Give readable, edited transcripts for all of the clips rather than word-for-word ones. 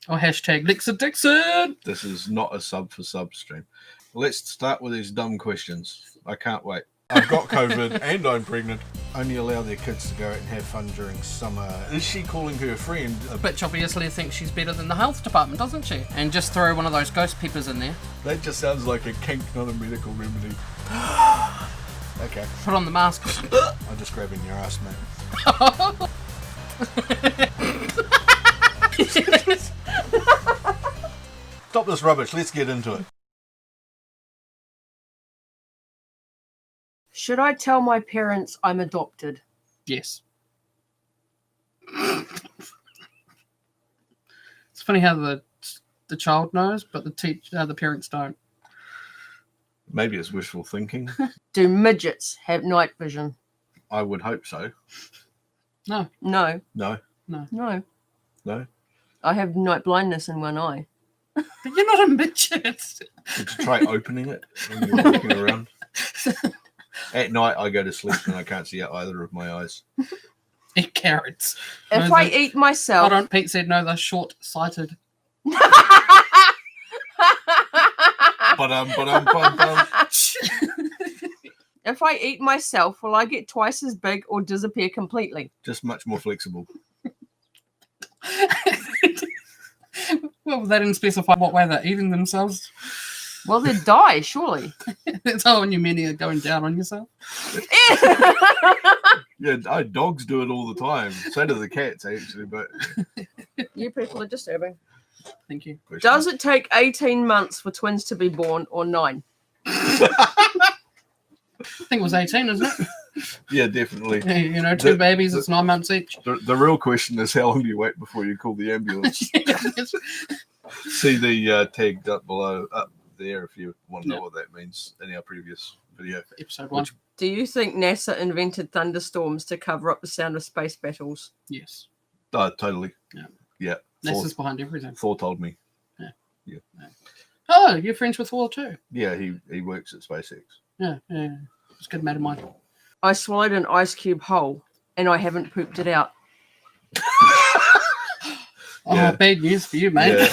Or hashtag LEXA DIXON. This is not a sub for Substream. Let's start with these dumb questions. I can't wait. I've got COVID and I'm pregnant. Only allow their kids to go out and have fun during summer. Is she calling her friend? Bitch obviously thinks she's better than the health department, doesn't she? And just throw one of those ghost peppers in there. That just sounds like a kink, not a medical remedy. Okay. Put on the mask. I'm just grabbing your ass, mate. Stop this rubbish. Let's get into it. Should I tell my parents I'm adopted? Yes. It's funny how the child knows, but the parents don't. Maybe it's wishful thinking. Do midgets have night vision? I would hope so. No. No. No. No. No. No. I have night blindness in one eye. But you're not a midget. Did you try opening it when you're walking around? At night, I go to sleep and I can't see out either of my eyes. Eat carrots. If I eat myself... Hold on, Pete said no, they're short-sighted. If I eat myself, will I get twice as big or disappear completely? Just much more flexible. Well, they didn't specify what way they're eating themselves. Well, they'd die, surely. That's how when you mean you're going down on yourself. Yeah, dogs do it all the time. So do the cats, actually. But you people are disturbing. Thank you. Does it take 18 months for twins to be born or 9? I think it was 18, isn't it? Yeah, definitely. Yeah, you know, two babies, it's 9 months each. The real question is how long do you wait before you call the ambulance? See the tags up below, up there, if you want to know what that means in our previous video. Episode 1. Do you think NASA invented thunderstorms to cover up the sound of space battles? Yes. Totally. Yeah. NASA's behind everything. Thor told me. Yeah. Oh, you're friends with Thor too? Yeah, he works at SpaceX. Yeah. It's a good mate of mine. I swallowed an ice cube whole and I haven't pooped it out. Bad news for you, mate.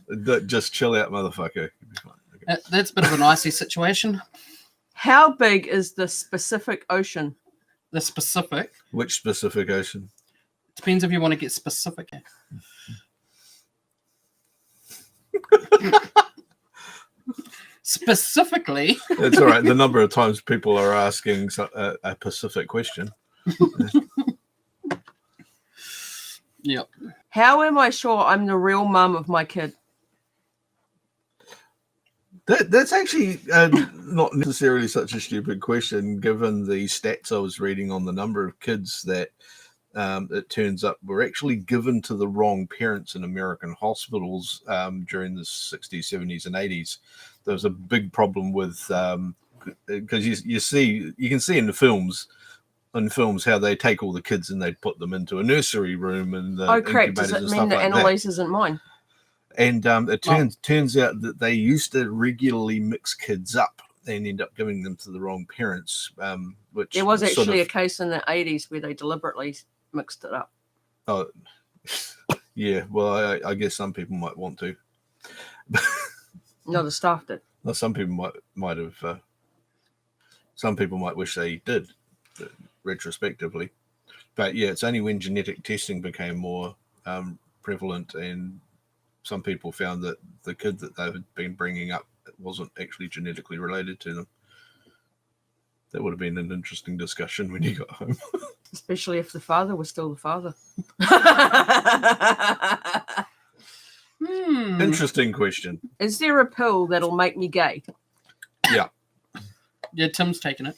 Yeah. Just chill out, motherfucker. You'll be fine. Okay. That's a bit of an icy situation. How big is the Pacific Ocean? The specific? Which specific ocean? Depends if you want to get specific. Specifically. It's all right. The number of times people are asking a Pacific question. Yep. How am I sure I'm the real mum of my kid? That's actually not necessarily such a stupid question, given the stats I was reading on the number of kids that it turns up were actually given to the wrong parents in American hospitals during the 60s, 70s, and 80s. There was a big problem with because you can see in films how they take all the kids and they put them into a nursery room and crap! Does it mean that Annalise isn't mine? And it turns out that they used to regularly mix kids up and end up giving them to the wrong parents. Which there was actually a case in the 80s where they deliberately mixed it up. Oh, yeah. Well, I guess some people might want to. No, the staff did. Well, some people might have. Some people might wish they did, retrospectively. But yeah, it's only when genetic testing became more prevalent and some people found that the kid that they had been bringing up wasn't actually genetically related to them. That would have been an interesting discussion when you got home. Especially if the father was still the father. Interesting question. Is there a pill that'll make me gay? Yeah. Yeah, Tim's taking it.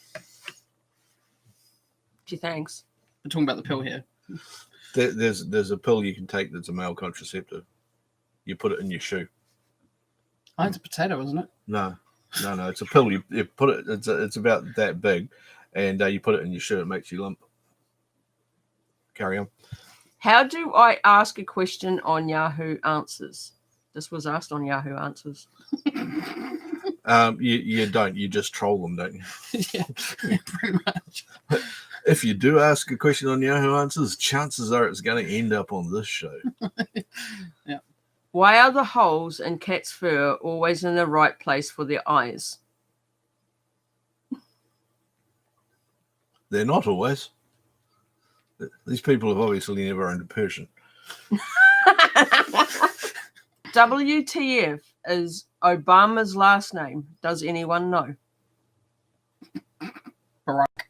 Gee, thanks. We're talking about the pill here. There's a pill you can take that's a male contraceptive. You put it in your shoe. Oh, it's a potato, isn't it? No. It's a pill. You put it. It's about that big, and you put it in your shoe. It makes you limp. Carry on. How do I ask a question on Yahoo Answers? This was asked on Yahoo Answers. You don't. You just troll them, don't you? Yeah, pretty much. If you do ask a question on Yahoo Answers, chances are it's going to end up on this show. Yeah. Why are the holes in cat's fur always in the right place for their eyes? They're not always. These people have obviously never owned a Persian. WTF is Obama's last name? Does anyone know? Barack.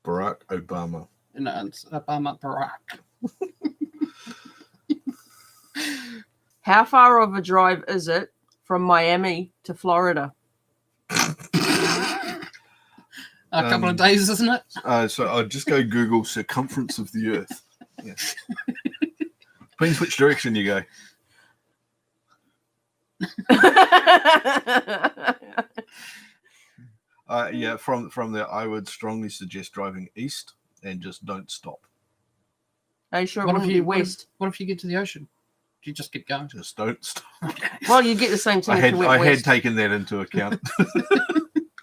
Barack Obama. No, it's Obama Barack. How far of a drive is it from Miami to Florida? A couple of days, isn't it? So I'll just go Google circumference of the Earth. Yeah. Depends which direction you go. Yeah, from there, I would strongly suggest driving east and just don't stop. Are you sure it What if wouldn't you be west? What if you get to the ocean? Do you just keep going? Just don't stop. Well, you get the same thing. I if you went had west. taken that into account.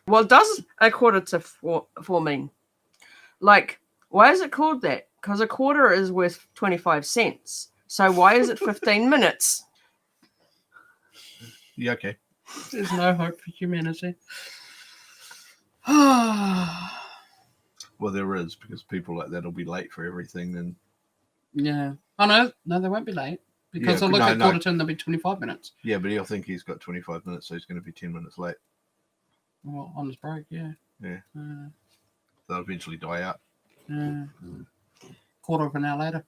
Well, does a quarter to four mean? Like, why is it called that? Because a quarter is worth 25 cents. So why is it 15 minutes? Yeah, okay. There's no hope for humanity. Well, there is, because people like that will be late for everything. And Yeah. Oh, no, they won't be late. Because Yeah, they'll look no, at no. quarter to and they'll be 25 minutes. yeah, but he'll think he's got 25 minutes, so he's going to be 10 minutes late. Well, on his break, yeah. Yeah. They'll eventually die out. Quarter of an hour later.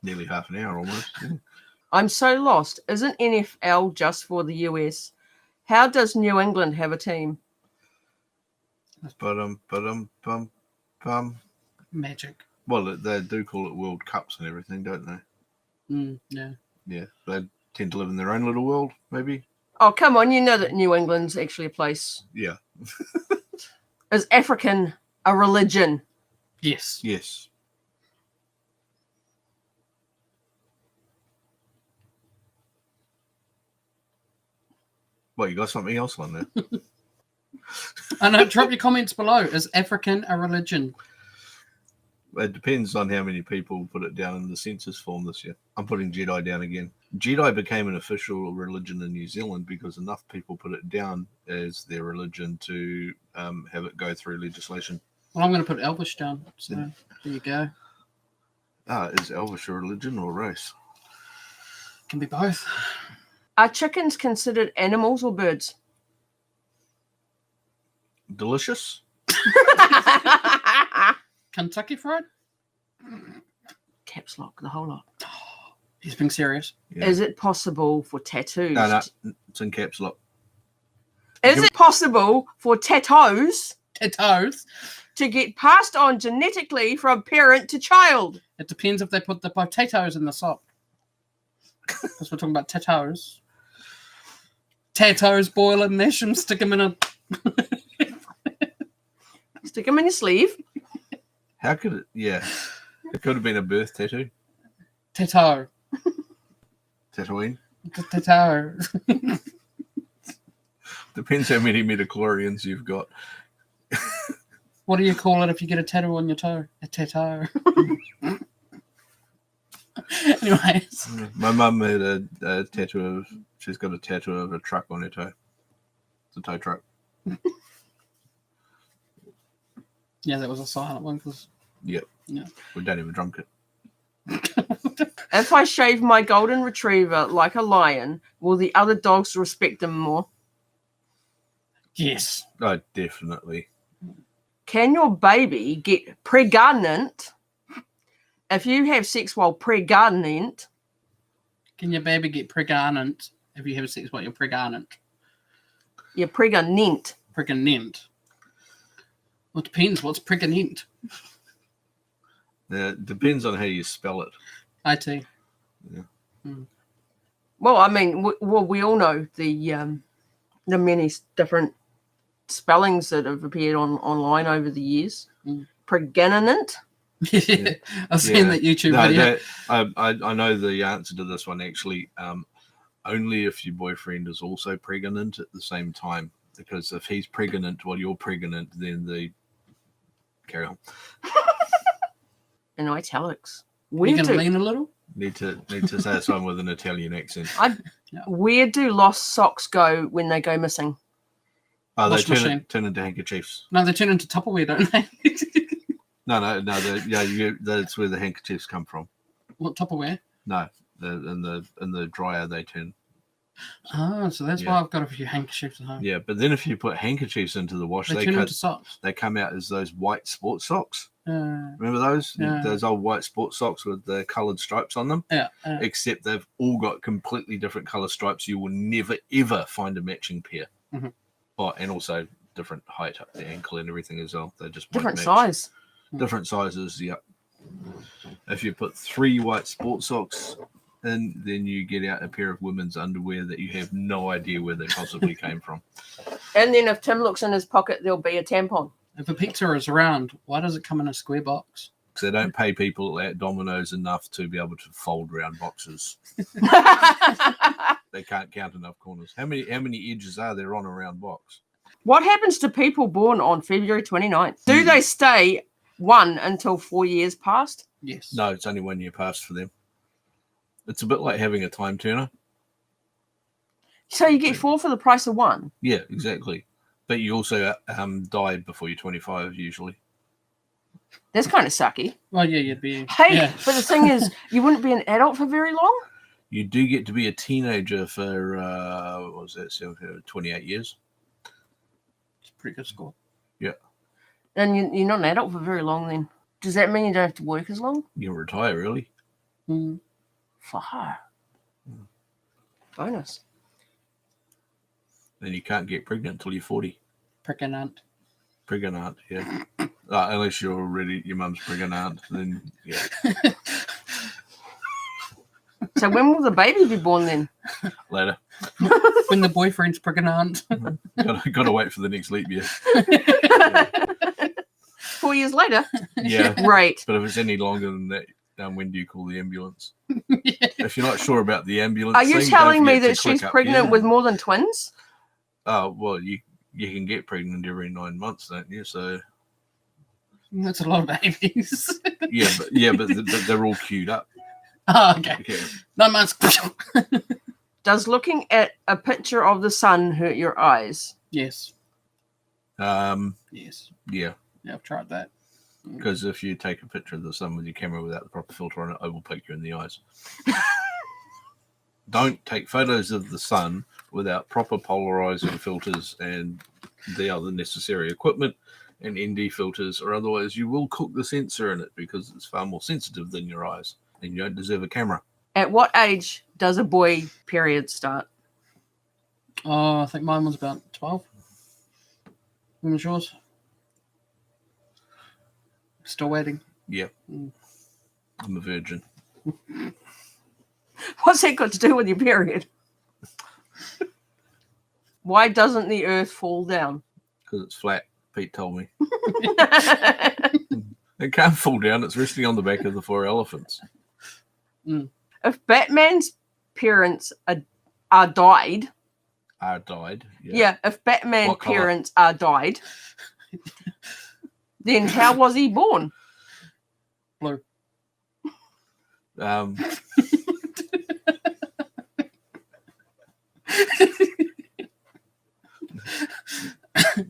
Nearly half an hour almost. Yeah. I'm so lost. Isn't NFL just for the US? How does New England have a team? Bum. Magic. Well, they do call it World Cups and everything, don't they? Yeah. Yeah, they tend to live in their own little world, maybe. Oh, come on. You know that New England's actually a place. Yeah. Is African a religion? Yes. Yes. Well, you got something else on there. I know. Drop your comments below. Is African a religion? It depends on how many people put it down in the census form this year. I'm putting Jedi down again. Jedi became an official religion in New Zealand because enough people put it down as their religion to have it go through legislation. Well, I'm going to put Elvish down. So there you go. Is Elvish a religion or race? Can be both. Are chickens considered animals or birds? Delicious? Kentucky Fried? Caps lock, the whole lot. He's being serious. Yeah. Is it possible for tattoos? No, it's in caps lock. Is it possible for tattoos Tattoos. to get passed on genetically from parent to child? It depends if they put the potatoes in the sock. Because we're talking about tattoos. Tattoos, boil them, mash them, stick them in a... Stick them in your sleeve. How could it? Yeah. It could have been a birth tattoo. Tattoo. Tatooine. Tattoo. Depends how many midichlorians you've got. What do you call it if you get a tattoo on your toe? A tattoo. Anyways. My mum had a tattoo of... She's got a tattoo of a truck on her toe. It's a tow truck. Yeah, that was a silent one. Yep. Yeah. We don't even drunk it. If I shave my golden retriever like a lion, will the other dogs respect him more? Yes. Oh, definitely. Can your baby get pregnant if you have sex while pregnant? Can your baby get pregnant if you have sex while you're pregnant? You're pregnant. Pregnant. Well, it depends. What's pregnant? It depends on how you spell it. IT. Yeah. Well, I mean, we all know the many different spellings that have appeared online over the years. Pregnant. Yeah. I've seen that YouTube video. I know the answer to this one, actually. Only if your boyfriend is also pregnant at the same time. Because if he's pregnant while you're pregnant, then they carry on. In italics. Where You can do lean a little. Need to say something with an Italian accent. where do lost socks go when they go missing? Oh, they Wash machine. turn into handkerchiefs. No, they turn into Tupperware, don't they? No. That's where the handkerchiefs come from. What Tupperware? No, in the dryer they turn. Oh, so that's why I've got a few handkerchiefs at home. Yeah, but then if you put handkerchiefs into the wash, They turn into socks. they come out as those white sports socks. Yeah. Remember those? Yeah. Those old white sports socks with the coloured stripes on them? Yeah. Except they've all got completely different colour stripes. You will never, ever find a matching pair. Mm-hmm. Oh, and also different height up the ankle and everything as well. They just Different won't match. size. Different sizes, yeah. If you put 3 white sports socks in, then you get out a pair of women's underwear that you have no idea where they possibly came from. And then if Tim looks in his pocket, there'll be a tampon. If a pizza is round, why does it come in a square box? Because they don't pay people at Domino's enough to be able to fold round boxes. They can't count enough corners. How many edges are there on a round box? What happens to people born on February 29th? Do they stay 1 until 4 years past? Yes. No, it's only 1 year past for them. It's a bit like having a time turner. So you get 4 for the price of 1. Yeah, exactly. But you also die before you're 25 usually. That's kind of sucky. Well, yeah, you'd be. Hey, Yeah. but the thing is, you wouldn't be an adult for very long. You do get to be a teenager for, 28 years. It's a pretty good score. And you're not an adult for very long then. Does that mean you don't have to work as long? You can retire early. Mm. Far. Bonus. And you can't get pregnant until you're 40. Pregnant. Pregnant, yeah. Unless you're already, your mum's pregnant, then yeah. So when will the baby be born then? Later. When the boyfriend's pregnant. Gotta wait for the next leap year. 4 years later? Yeah. Right. But if it's any longer than that, when do you call the ambulance? Yeah. If you're not sure about the ambulance, Are you thing, telling don't me forget that to click she's up pregnant here. with more than twins? Oh, well, you can get pregnant every 9 months, don't you? So That's a lot of babies. but they're all queued up. Oh, okay. Okay. 9 months. Does looking at a picture of the sun hurt your eyes? Yes. Yes, Yeah, I've tried that. because if you take a picture of the sun with your camera without the proper filter on it, it will poke you in the eyes. Don't take photos of the sun without proper polarizing filters and the other necessary equipment and ND filters, or otherwise you will cook the sensor in it because it's far more sensitive than your eyes, and you don't deserve a camera. At what age does a boy period start? Oh, I think mine was about 12. When was yours? Still waiting. Yeah, Mm. I'm a virgin. What's that got to do with your period? Why doesn't the earth fall down? Because it's flat. Pete told me it can't fall down. It's resting on the back of the 4 elephants. If Batman's parents are died, Are died. if Batman's What colour? parents are died, then how was he born? Blue.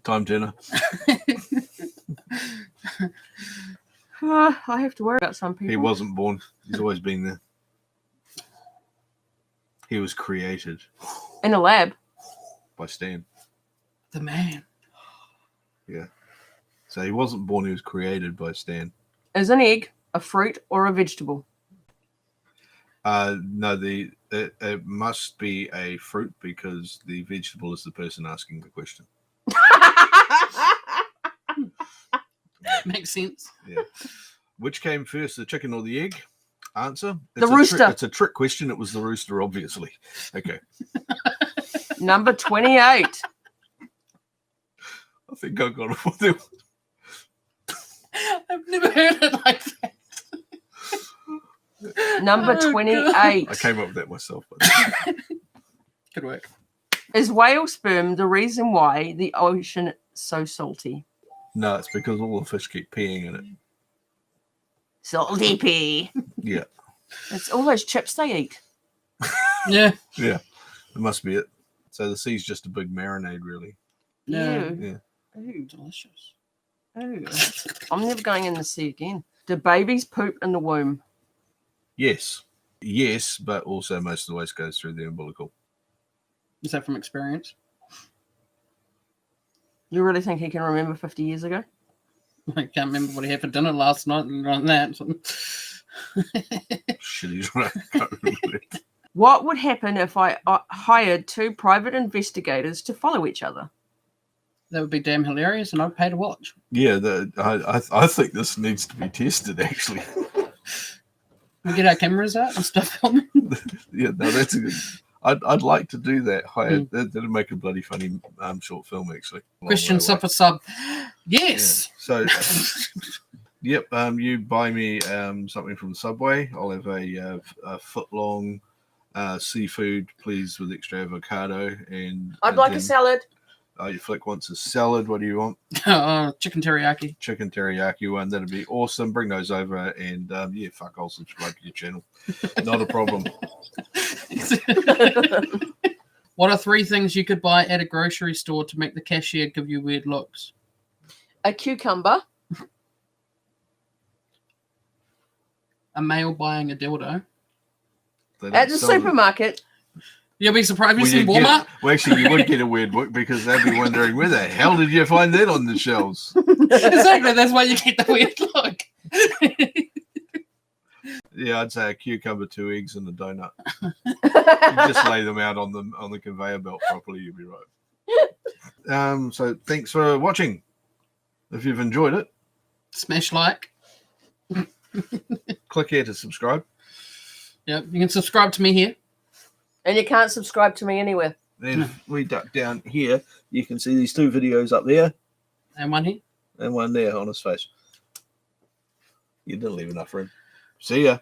Time turner. I have to worry about some people. He wasn't born. He's always been there. He was created In a lab. by Stan. The man. So he wasn't born. He was created by Stan. Is an egg a fruit or a vegetable? No, it must be a fruit because the vegetable is the person asking the question. Makes sense. Yeah. Which came first, the chicken or the egg? Answer: The It's a rooster. It's a trick question. It was the rooster, obviously. Okay. Number 28. I think I got it. I've never heard it like that. Number Oh, 28. I came up with that myself. But Good work. Is whale sperm the reason why the ocean is so salty? no, it's because all the fish keep peeing in it. Salty pea. Yeah. It's all those chips they eat. Yeah. Yeah. It must be it. So the sea's just a big marinade, really. Yeah. Ew. Yeah. Ooh. Delicious. Ooh. I'm never going in the sea again. Do babies poop in the womb? Yes. Yes, but also most of the waste goes through the umbilical. Is that from experience? You really think he can remember 50 years ago? I can't remember what he had for dinner last night and like that. Shit, he's right. I can't remember it. What would happen if I hired 2 private investigators to follow each other? That would be damn hilarious, and I'd pay to watch. Yeah, I think this needs to be tested, actually. We get our cameras out and stuff filming. Yeah, no, that's a good. I'd like to do that. That'd make a bloody funny short film, actually. Question sub for sub. Yes. Yeah. So, yep. You buy me something from the Subway. I'll have a foot-long seafood, please, with extra avocado, and I'd like a salad. Your flick wants a salad. What do you want? Chicken teriyaki. Chicken teriyaki one. That'd be awesome. Bring those over, and yeah, fuck, I'll subscribe to your channel. Not a problem. What are 3 things you could buy at a grocery store to make the cashier give you weird looks? A cucumber. A male buying a dildo. At the supermarket. You'll be surprised. Have you seen Well, Walmart? well, actually, you would get a weird look because they'd be wondering, where the hell did you find that on the shelves? Exactly. That's why you get the weird look. Yeah, I'd say a cucumber, 2 eggs, and a donut. You just lay them out on the conveyor belt properly, you'll be right. So thanks for watching. If you've enjoyed it, Smash like. click here to subscribe. Yeah, you can subscribe to me here. And you can't subscribe to me anywhere. Then if we duck down here, you can see these 2 videos up there And one here. and one there on his face. You didn't leave enough room. See ya.